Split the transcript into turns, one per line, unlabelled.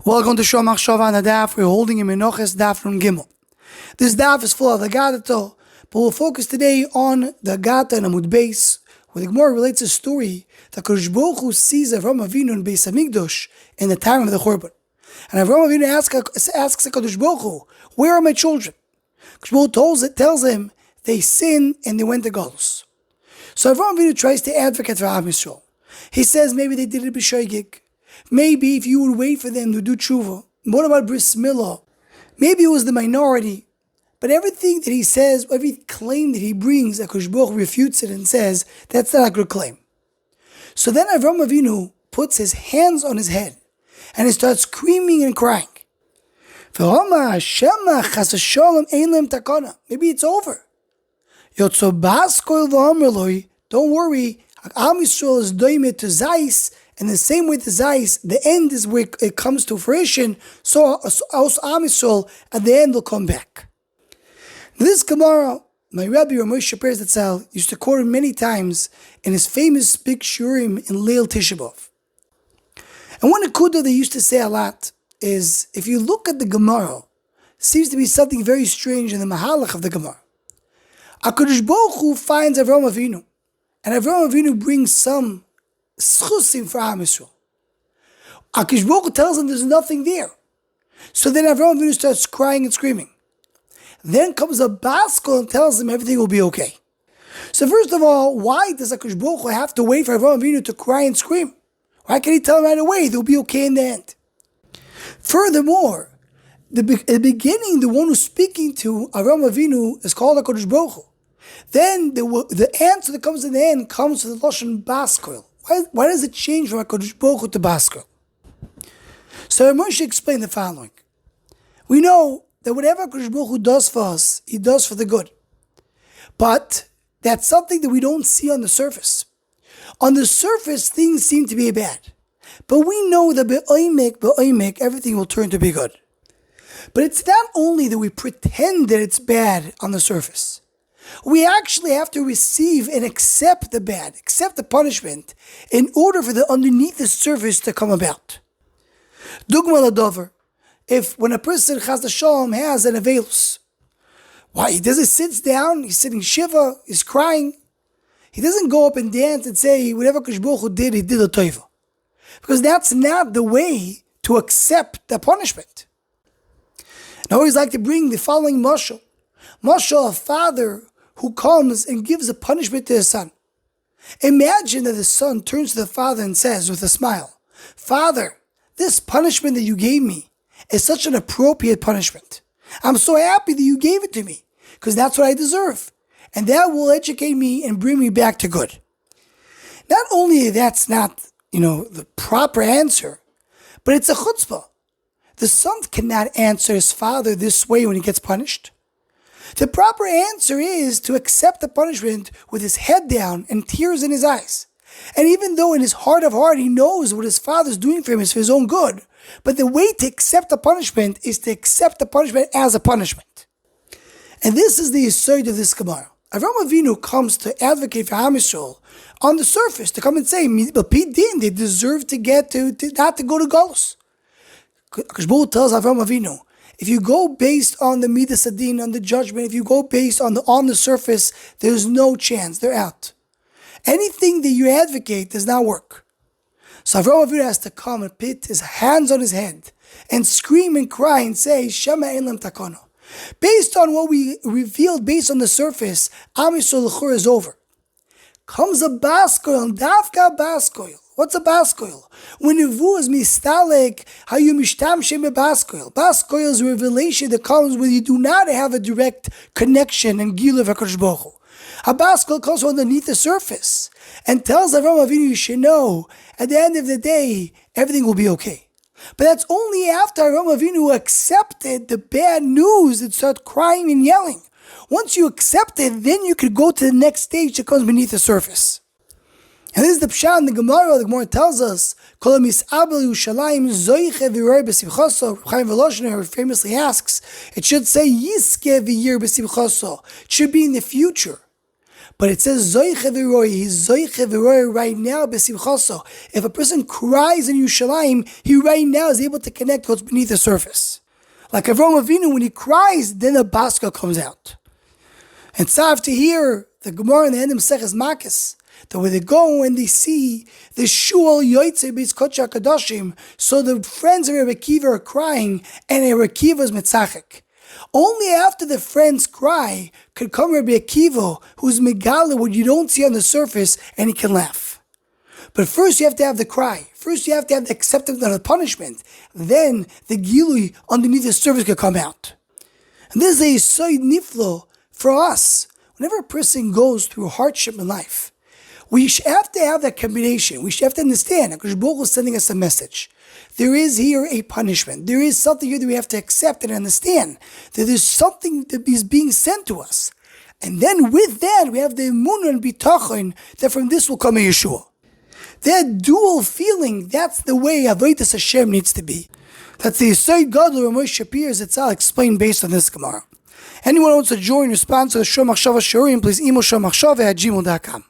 Welcome to Shom Machshava on the daf. We're holding in Menachos daf from Gimel. This daf is full of the Gadato, but we'll focus today on the Gata and Amud Beis, where the Gemara relates a story that Kodesh Baruch Hu sees Avraham Avinu in Beis Hamikdash in the time of the Churban. And Avraham Avinu asks Kodesh Baruch Hu, "Where are my children?" Kodesh Baruch Hu tells him they sinned and they went to Galus. So Avraham Avinu tries to advocate for Am Yisrael. He says maybe they did it b'shoigig. Maybe if you would wait for them to do tshuva. What about bris milah? Maybe it was the minority. But everything that he says, every claim that he brings, Kodesh Baruch Hu refutes it and says, that's not a good claim. So then Avraham Avinu puts his hands on his head and he starts screaming and crying. Maybe it's over. Don't worry, Am Yisrael is doimet to Zais, and the same way to Zais, the end is where it comes to fruition, so also Am Yisrael at the end will come back. This Gemara, my Rabbi Rav Moshe Shapiro used to quote it many times in his famous big shurim in Leil Tisha B'Av. And one akudah they used to say a lot is, if you look at the Gemara, seems to be something very strange in the Mahalach of the Gemara. HaKadosh Baruch Hu finds Avraham Avinu, and Avraham Avinu brings some schusim for Am Yisrael. HaKadosh Baruch Hu tells him there's nothing there. So then Avraham Avinu starts crying and screaming. Then comes a Baskol and tells him everything will be okay. So first of all, why does HaKadosh Baruch Hu have to wait for Avraham Avinu to cry and scream? Why can't he tell him right away they'll be okay in the end? Furthermore, at the beginning, the one who's speaking to Avraham Avinu is called HaKadosh Baruch Hu. Then the answer that comes in the end comes to the Lashon Baskol. Why does it change from HaKadosh Baruch Hu to Baskol? So Rav Moshe explained the following. We know that whatever HaKadosh Baruch Hu does for us, He does for the good. But that's something that we don't see on the surface. On the surface, things seem to be bad. But we know that be'oimek, everything will turn to be good. But it's not only that we pretend that it's bad on the surface. We actually have to receive and accept the bad, accept the punishment, in order for the underneath the surface to come about. Dugma ladover, if when a person Chas V'Shalom has an avelus, why he doesn't sit down, he's sitting shiva, he's crying. He doesn't go up and dance and say whatever Kodesh Baruch Hu did, he did a tova, because that's not the way to accept the punishment. And I always like to bring the following mashal. Mashal, a father who comes and gives a punishment to his son. Imagine that the son turns to the father and says with a smile, "Father, this punishment that you gave me is such an appropriate punishment. I'm so happy that you gave it to me, because that's what I deserve. And that will educate me and bring me back to good." Not only that's not, the proper answer, but it's a chutzpah. The son cannot answer his father this way when he gets punished. The proper answer is to accept the punishment with his head down and tears in his eyes. And even though in his heart of heart he knows what his father's doing for him is for his own good, but the way to accept the punishment is to accept the punishment as a punishment. And this is the yesod of this Gemara. Avraham Avinu comes to advocate for Am Yisrael on the surface, to come and say, but Pidin, they deserve to get not to go to Galus. Kodesh Baruch Hu tells Avraham Avinu, if you go based on the Midas Adin, on the judgment, if you go based on the surface, there's no chance, they're out. Anything that you advocate does not work. So Avraham Avinu has to come and put his hands on his head and scream and cry and say, Shema Elam Takono. Based on what we revealed, based on the surface, Am Yisrael l'chur is over. Comes a baskoil, dafka baskoil. What's a baskoil? When Nevu is mistalek, how you mishtamshem a baskoil. Baskoil is a revelation that comes when you do not have a direct connection and gil of HaKadosh Baruch Hu. A baskoil comes from underneath the surface and tells Avraham Avinu, you should know, at the end of the day, everything will be okay. But that's only after Avraham Avinu accepted the bad news and started crying and yelling. Once you accept it, then you could go to the next stage that comes beneath the surface. And this is the pshat in the Gemara. The Gemara tells us, "Kol mis'abel Yerushalayim zoiche v'roy b'simchaso." Chaim Volozhiner famously asks, it should say "Yiske v'yir b'simchaso." It should be in the future. But it says Zoiche v'roi, he's Zoiche v'roi right now b'simchaso. If a person cries in Yerushalayim, he right now is able to connect what's beneath the surface. Like Avraham Avinu, when he cries, then the baska comes out. And Tzav to hear the Gemara in the end of Maseches Makos, that when they go and they see the shul yoytze b'is kodesh hakadoshim, so the friends of Rebbe Akiva are crying, and Rebbe Akiva is mitzachek. Only after the friends cry could come Rebbe Akiva, who's megala, what you don't see on the surface, and he can laugh. But first you have to have the cry. First you have to have the acceptance of the punishment. Then the gilui underneath the surface could come out. And this is a yesod niflo for us. Whenever a person goes through hardship in life, we have to have that combination. We have to understand that HaKadosh Baruch Hu is sending us a message. There is here a punishment. There is something here that we have to accept and understand. That there's something that is being sent to us. And then with that, we have the emunah and bitachon that from this will come a Yeshua. That dual feeling, that's the way Avodas Hashem needs to be. That's the Yesod Gadol Rav Moshe Shapiro Zatzal explained based on this Gemara. Anyone who wants to join or sponsor the Shom Machshava Shiurim, please email shomachshava@gmail.com.